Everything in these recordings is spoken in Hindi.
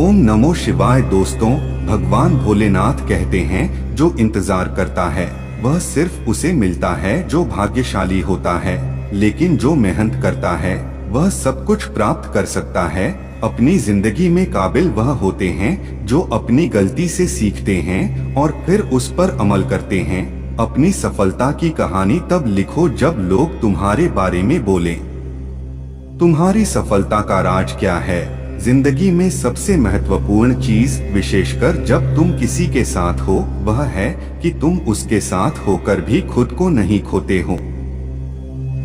ओम नमो शिवाय। दोस्तों, भगवान भोलेनाथ कहते हैं जो इंतजार करता है वह सिर्फ उसे मिलता है जो भाग्यशाली होता है, लेकिन जो मेहनत करता है वह सब कुछ प्राप्त कर सकता है। अपनी जिंदगी में काबिल वह होते हैं जो अपनी गलती से सीखते हैं और फिर उस पर अमल करते हैं। अपनी सफलता की कहानी तब लिखो जब लोग तुम्हारे बारे में बोलें। तुम्हारी सफलता का राज क्या है? जिंदगी में सबसे महत्वपूर्ण चीज, विशेषकर जब तुम किसी के साथ हो, वह है कि तुम उसके साथ होकर भी खुद को नहीं खोते हो।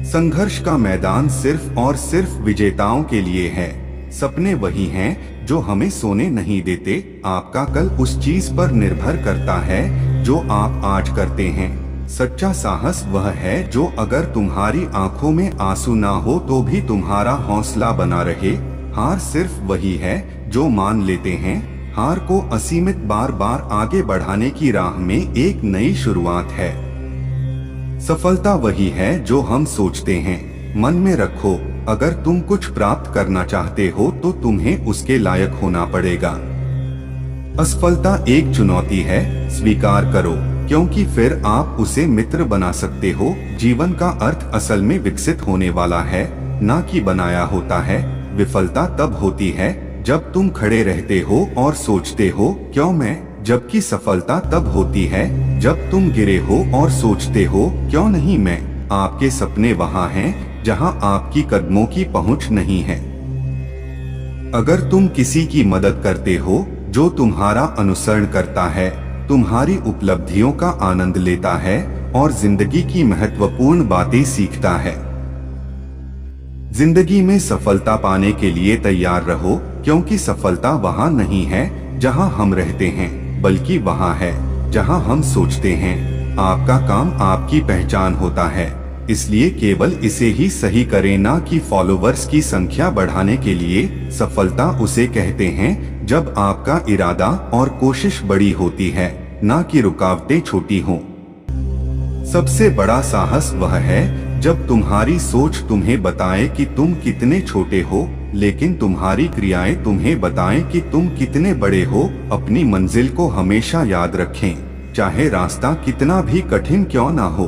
संघर्ष का मैदान सिर्फ और सिर्फ विजेताओं के लिए है। सपने वही हैं जो हमें सोने नहीं देते। आपका कल उस चीज पर निर्भर करता है जो आप आज करते हैं। सच्चा साहस वह है जो अगर तुम्हारी आंखों में आंसू ना हो तो भी तुम्हारा हौसला बना रहे। हार सिर्फ वही है जो मान लेते हैं हार को असीमित बार बार आगे बढ़ाने की राह में एक नई शुरुआत है। सफलता वही है जो हम सोचते हैं। मन में रखो, अगर तुम कुछ प्राप्त करना चाहते हो तो तुम्हें उसके लायक होना पड़ेगा। असफलता एक चुनौती है, स्वीकार करो, क्योंकि फिर आप उसे मित्र बना सकते हो। जीवन का अर्थ असल में विकसित होने वाला है, ना कि बनाया होता है। विफलता तब होती है जब तुम खड़े रहते हो और सोचते हो क्यों मैं, जबकि सफलता तब होती है जब तुम गिरे हो और सोचते हो क्यों नहीं मैं। आपके सपने वहाँ हैं जहाँ आपकी कदमों की पहुँच नहीं है। अगर तुम किसी की मदद करते हो जो तुम्हारा अनुसरण करता है, तुम्हारी उपलब्धियों का आनंद लेता है और जिंदगी की महत्वपूर्ण बातें सीखता है। जिंदगी में सफलता पाने के लिए तैयार रहो, क्योंकि सफलता वहाँ नहीं है जहाँ हम रहते हैं, बल्कि वहाँ है जहाँ हम सोचते हैं। आपका काम आपकी पहचान होता है, इसलिए केवल इसे ही सही करें, ना कि फॉलोवर्स की संख्या बढ़ाने के लिए। सफलता उसे कहते हैं जब आपका इरादा और कोशिश बड़ी होती है, ना कि रुकावटें छोटी हों। सबसे बड़ा साहस वह है जब तुम्हारी सोच तुम्हें बताए कि तुम कितने छोटे हो, लेकिन तुम्हारी क्रियाएं तुम्हें बताएं कि तुम कितने बड़े हो। अपनी मंजिल को हमेशा याद रखें, चाहे रास्ता कितना भी कठिन क्यों ना हो।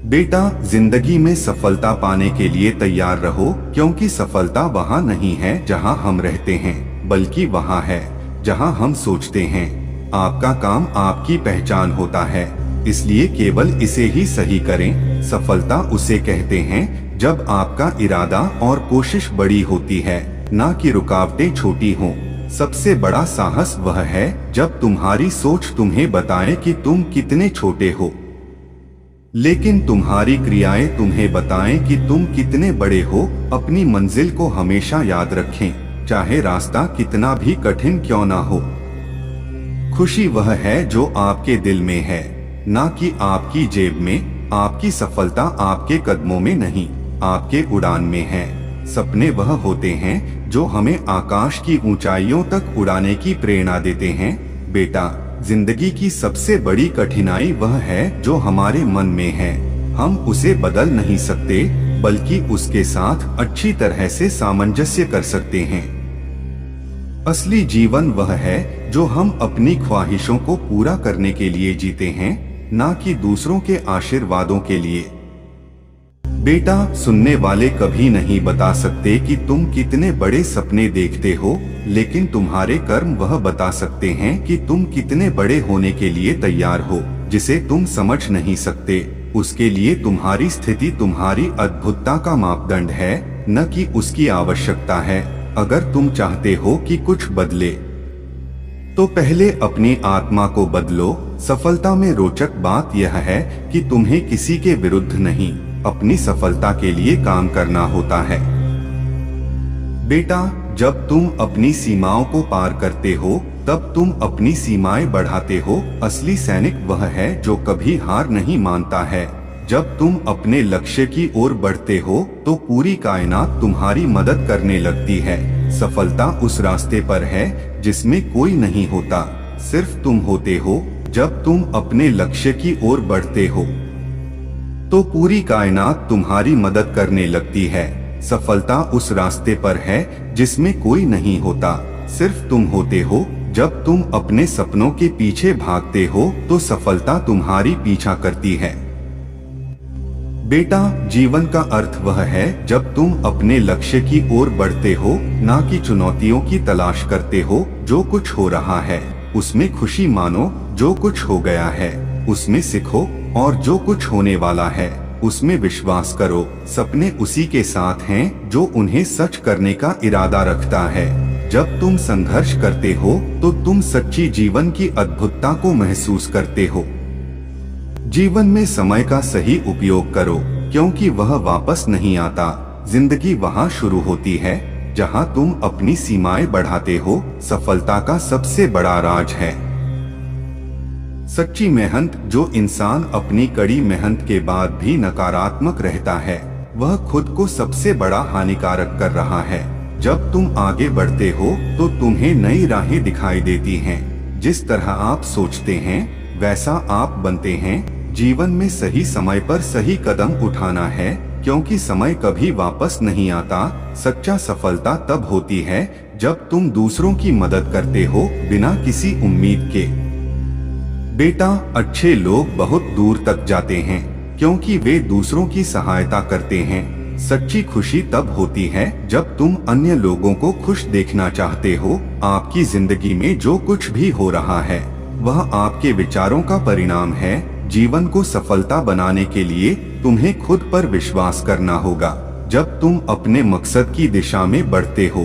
बेटा, जिंदगी में सफलता पाने के लिए तैयार रहो, क्योंकि सफलता वहाँ नहीं है जहाँ हम रहते हैं, बल्कि वहाँ है जहाँ हम सोचते हैं। आपका काम आपकी पहचान होता है, इसलिए केवल इसे ही सही करें। सफलता उसे कहते हैं जब आपका इरादा और कोशिश बड़ी होती है, ना कि रुकावटें छोटी हों। सबसे बड़ा साहस वह है जब तुम्हारी सोच तुम्हें बताए कि तुम कितने छोटे हो, लेकिन तुम्हारी क्रियाएं तुम्हें बताएं कि तुम कितने बड़े हो। अपनी मंजिल को हमेशा याद रखें, चाहे रास्ता कितना भी कठिन क्यों ना हो। खुशी वह है जो आपके दिल में है, ना कि आपकी जेब में। आपकी सफलता आपके कदमों में नहीं, आपके उड़ान में है। सपने वह होते हैं जो हमें आकाश की ऊंचाइयों तक उड़ाने की प्रेरणा देते हैं। बेटा, जिंदगी की सबसे बड़ी कठिनाई वह है जो हमारे मन में है। हम उसे बदल नहीं सकते, बल्कि उसके साथ अच्छी तरह से सामंजस्य कर सकते हैं। असली जीवन वह है जो हम अपनी ख्वाहिशों को पूरा करने के लिए जीते हैं, ना कि दूसरों के आशीर्वादों के लिए। बेटा, सुनने वाले कभी नहीं बता सकते कि तुम कितने बड़े सपने देखते हो, लेकिन तुम्हारे कर्म वह बता सकते हैं कि तुम कितने बड़े होने के लिए तैयार हो। जिसे तुम समझ नहीं सकते, उसके लिए तुम्हारी स्थिति तुम्हारी अद्भुतता का मापदंड है, न कि उसकी आवश्यकता है। अगर तुम चाहते हो कि कुछ बदले, तो पहले अपनी आत्मा को बदलो। सफलता में रोचक बात यह है कि तुम्हें किसी के विरुद्ध नहीं, अपनी सफलता के लिए काम करना होता है। बेटा, जब तुम अपनी सीमाओं को पार करते हो, तब तुम अपनी सीमाएं बढ़ाते हो। असली सैनिक वह है जो कभी हार नहीं मानता है। जब तुम अपने लक्ष्य की ओर बढ़ते हो, तो पूरी कायनात तुम्हारी मदद करने लगती है। सफलता उस रास्ते पर है जिसमें कोई नहीं होता, सिर्फ तुम होते हो। जब तुम अपने लक्ष्य की ओर बढ़ते हो, तो पूरी कायनात तुम्हारी मदद करने लगती है। सफलता उस रास्ते पर है जिसमें कोई नहीं होता, सिर्फ तुम होते हो। जब तुम अपने सपनों के पीछे भागते हो तो सफलता तुम्हारी पीछा करती है। बेटा, जीवन का अर्थ वह है जब तुम अपने लक्ष्य की ओर बढ़ते हो, ना कि चुनौतियों की तलाश करते हो। जो कुछ हो रहा है उसमें खुशी मानो, जो कुछ हो गया है उसमें सीखो, और जो कुछ होने वाला है उसमें विश्वास करो। सपने उसी के साथ हैं जो उन्हें सच करने का इरादा रखता है। जब तुम संघर्ष करते हो तो तुम सच्ची जीवन की अद्भुतता को महसूस करते हो। जीवन में समय का सही उपयोग करो, क्योंकि वह वापस नहीं आता। जिंदगी वहाँ शुरू होती है जहाँ तुम अपनी सीमाएं बढ़ाते हो। सफलता का सबसे बड़ा राज है सच्ची मेहनत। जो इंसान अपनी कड़ी मेहनत के बाद भी नकारात्मक रहता है, वह खुद को सबसे बड़ा हानिकारक कर रहा है। जब तुम आगे बढ़ते हो तो तुम्हें नई राहें दिखाई देती हैं। जिस तरह आप सोचते हैं वैसा आप बनते हैं। जीवन में सही समय पर सही कदम उठाना है, क्योंकि समय कभी वापस नहीं आता। सच्चा सफलता तब होती है जब तुम दूसरों की मदद करते हो बिना किसी उम्मीद के। बेटा, अच्छे लोग बहुत दूर तक जाते हैं क्योंकि वे दूसरों की सहायता करते हैं। सच्ची खुशी तब होती है जब तुम अन्य लोगों को खुश देखना चाहते हो। आपकी जिंदगी में जो कुछ भी हो रहा है वह आपके विचारों का परिणाम है। जीवन को सफलता बनाने के लिए तुम्हें खुद पर विश्वास करना होगा। जब तुम अपने मकसद की दिशा में बढ़ते हो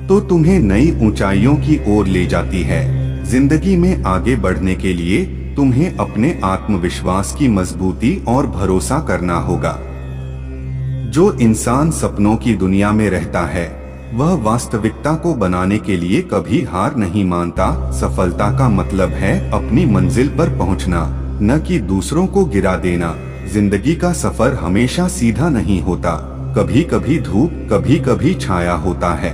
तो तुम्हें नई ऊंचाइयों की ओर ले जाती है। जिंदगी में आगे बढ़ने के लिए तुम्हें अपने आत्मविश्वास की मजबूती और भरोसा करना होगा। जो इंसान सपनों की दुनिया में रहता है वह वास्तविकता को बनाने के लिए कभी हार नहीं मानता। सफलता का मतलब है अपनी मंजिल पर पहुंचना, न कि दूसरों को गिरा देना। जिंदगी का सफर हमेशा सीधा नहीं होता। कभी कभी धूप, कभी कभी छाया होता है,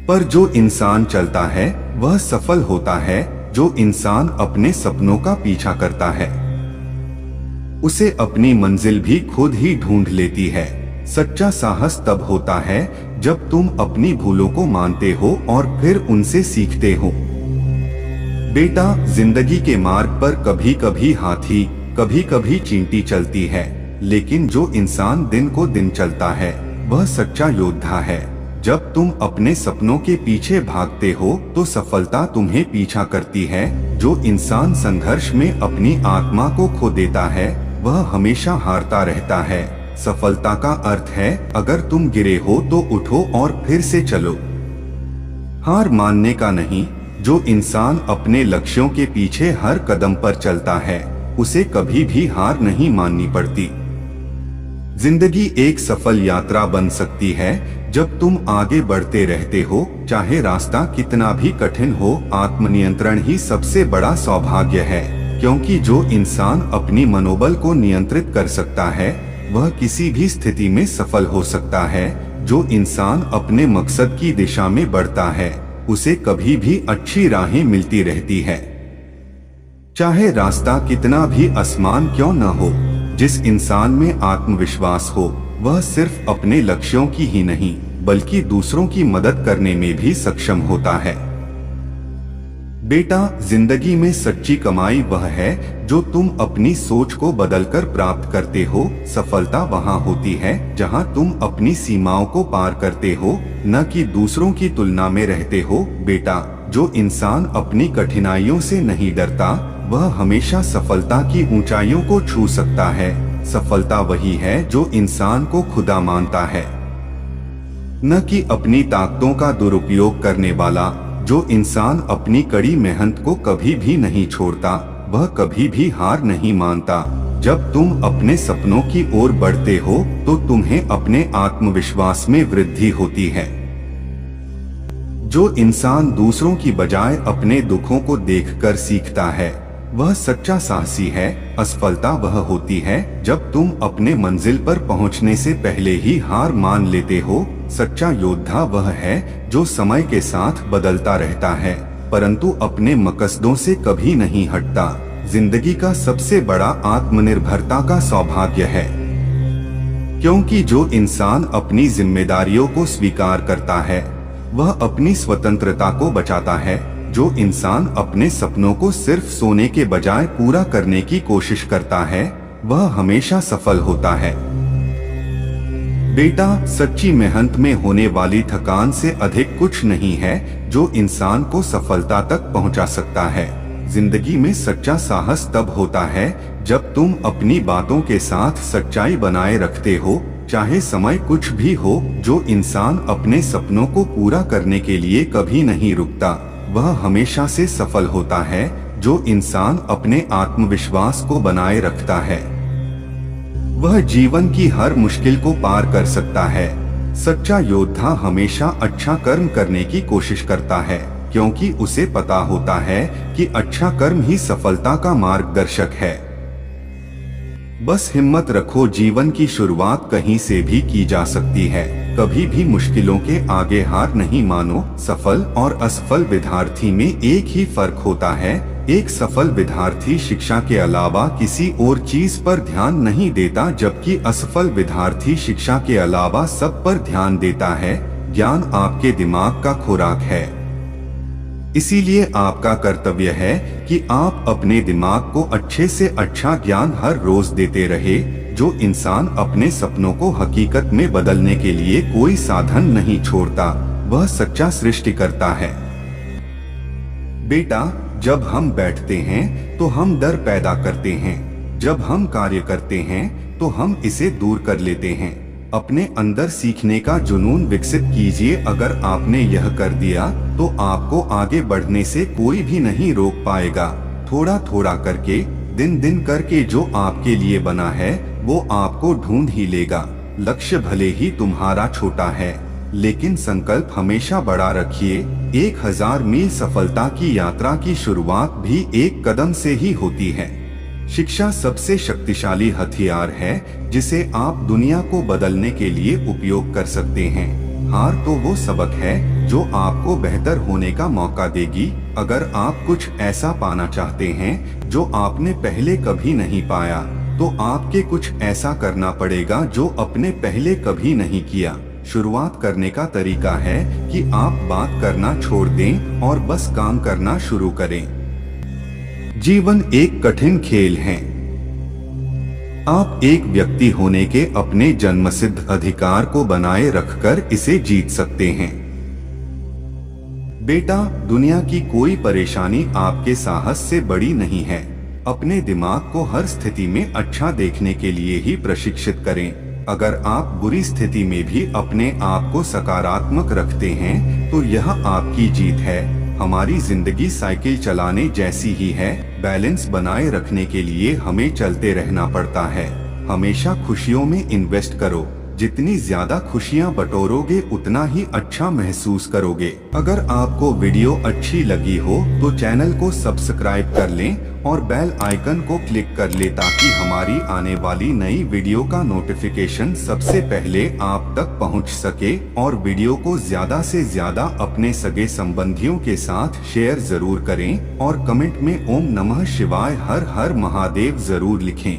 पर जो इंसान चलता है वह सफल होता है। जो इंसान अपने सपनों का पीछा करता है उसे अपनी मंजिल भी खुद ही ढूंढ लेती है। सच्चा साहस तब होता है जब तुम अपनी भूलों को मानते हो और फिर उनसे सीखते हो। बेटा, जिंदगी के मार्ग पर कभी कभी हाथी, कभी कभी चींटी चलती है, लेकिन जो इंसान दिन को दिन चलता है वह सच्चा योद्धा है। जब तुम अपने सपनों के पीछे भागते हो तो सफलता तुम्हें पीछा करती है। जो इंसान संघर्ष में अपनी आत्मा को खो देता है वह हमेशा हारता रहता है। सफलता का अर्थ है अगर तुम गिरे हो तो उठो और फिर से चलो, हार मानने का नहीं। जो इंसान अपने लक्ष्यों के पीछे हर कदम पर चलता है उसे कभी भी हार नहीं माननी पड़ती। जिंदगी एक सफल यात्रा बन सकती है जब तुम आगे बढ़ते रहते हो, चाहे रास्ता कितना भी कठिन हो। आत्मनियंत्रण ही सबसे बड़ा सौभाग्य है, क्योंकि जो इंसान अपनी मनोबल को नियंत्रित कर सकता है वह किसी भी स्थिति में सफल हो सकता है। जो इंसान अपने मकसद की दिशा में बढ़ता है उसे कभी भी अच्छी राहें मिलती रहती है, चाहे रास्ता कितना भी आसान क्यों न हो। जिस इंसान में आत्मविश्वास हो वह सिर्फ अपने लक्ष्यों की ही नहीं बल्कि दूसरों की मदद करने में भी सक्षम होता है। बेटा, जिंदगी में सच्ची कमाई वह है जो तुम अपनी सोच को बदलकर प्राप्त करते हो। सफलता वहाँ होती है जहाँ तुम अपनी सीमाओं को पार करते हो, न कि दूसरों की तुलना में रहते हो। बेटा, जो इंसान अपनी कठिनाइयों से नहीं डरता वह हमेशा सफलता की ऊंचाइयों को छू सकता है। सफलता वही है जो इंसान को खुदा मानता है, न कि अपनी ताकतों का दुरुपयोग करने वाला। जो इंसान अपनी कड़ी मेहनत को कभी भी नहीं छोड़ता वह कभी भी हार नहीं मानता। जब तुम अपने सपनों की ओर बढ़ते हो तो तुम्हें अपने आत्मविश्वास में वृद्धि होती है। जो इंसान दूसरों की बजाय अपने दुखों को देखकर सीखता है वह सच्चा साहसी है। असफलता वह होती है जब तुम अपने मंजिल पर पहुंचने से पहले ही हार मान लेते हो। सच्चा योद्धा वह है जो समय के साथ बदलता रहता है परंतु अपने मकसदों से कभी नहीं हटता। जिंदगी का सबसे बड़ा आत्मनिर्भरता का सौभाग्य है, क्योंकि जो इंसान अपनी जिम्मेदारियों को स्वीकार करता है वह अपनी स्वतंत्रता को बचाता है। जो इंसान अपने सपनों को सिर्फ सोने के बजाय पूरा करने की कोशिश करता है, वह हमेशा सफल होता है। बेटा, सच्ची मेहनत में होने वाली थकान से अधिक कुछ नहीं है जो इंसान को सफलता तक पहुंचा सकता है। जिंदगी में सच्चा साहस तब होता है जब तुम अपनी बातों के साथ सच्चाई बनाए रखते हो, चाहे समय कुछ भी हो। जो इंसान अपने सपनों को पूरा करने के लिए कभी नहीं रुकता, वह हमेशा से सफल होता है। जो इंसान अपने आत्मविश्वास को बनाए रखता है, वह जीवन की हर मुश्किल को पार कर सकता है। सच्चा योद्धा हमेशा अच्छा कर्म करने की कोशिश करता है, क्योंकि उसे पता होता है कि अच्छा कर्म ही सफलता का मार्गदर्शक है। बस हिम्मत रखो, जीवन की शुरुआत कहीं से भी की जा सकती है। कभी भी मुश्किलों के आगे हार नहीं मानो। सफल और असफल विद्यार्थी में एक ही फर्क होता है। एक सफल विद्यार्थी शिक्षा के अलावा किसी और चीज पर ध्यान नहीं देता, जबकि असफल विद्यार्थी शिक्षा के अलावा सब पर ध्यान देता है। ज्ञान आपके दिमाग का खुराक है, इसीलिए आपका कर्तव्य है कि आप अपने दिमाग को अच्छे से अच्छा ज्ञान हर रोज देते रहे। जो इंसान अपने सपनों को हकीकत में बदलने के लिए कोई साधन नहीं छोड़ता, वह सच्चा सृष्टिकर्ता है। बेटा, जब हम बैठते हैं तो हम डर पैदा करते हैं, जब हम कार्य करते हैं तो हम इसे दूर कर लेते हैं। अपने अंदर सीखने का जुनून विकसित कीजिए। अगर आपने यह कर दिया तो आपको आगे बढ़ने से कोई भी नहीं रोक पाएगा। थोड़ा थोड़ा करके, दिन दिन करके जो आपके लिए बना है वो आपको ढूंढ ही लेगा। लक्ष्य भले ही तुम्हारा छोटा है, लेकिन संकल्प हमेशा बड़ा रखिए। 1000 मील सफलता की यात्रा की शुरुआत भी एक कदम से ही होती है। शिक्षा सबसे शक्तिशाली हथियार है जिसे आप दुनिया को बदलने के लिए उपयोग कर सकते हैं। हार तो वो सबक है जो आपको बेहतर होने का मौका देगी। अगर आप कुछ ऐसा पाना चाहते हैं जो आपने पहले कभी नहीं पाया, तो आपके कुछ ऐसा करना पड़ेगा जो आपने पहले कभी नहीं किया। शुरुआत करने का तरीका है कि आप बात करना छोड़ दें और बस काम करना शुरू करें। जीवन एक कठिन खेल है। आप एक व्यक्ति होने के अपने जन्मसिद्ध अधिकार को बनाए रखकर इसे जीत सकते हैं। बेटा, दुनिया की कोई परेशानी आपके साहस से बड़ी नहीं है। अपने दिमाग को हर स्थिति में अच्छा देखने के लिए ही प्रशिक्षित करें। अगर आप बुरी स्थिति में भी अपने आप को सकारात्मक रखते हैं तो यह आपकी जीत है। हमारी जिंदगी साइकिल चलाने जैसी ही है। बैलेंस बनाए रखने के लिए हमें चलते रहना पड़ता है। हमेशा खुशियों में इन्वेस्ट करो। जितनी ज्यादा खुशियां बटोरोगे उतना ही अच्छा महसूस करोगे। अगर आपको वीडियो अच्छी लगी हो तो चैनल को सब्सक्राइब कर लें और बेल आइकन को क्लिक कर लें ताकि हमारी आने वाली नई वीडियो का नोटिफिकेशन सबसे पहले आप तक पहुंच सके। और वीडियो को ज्यादा से ज्यादा अपने सगे संबंधियों के साथ शेयर जरूर करें और कमेंट में ओम नमः शिवाय हर हर महादेव जरूर लिखें।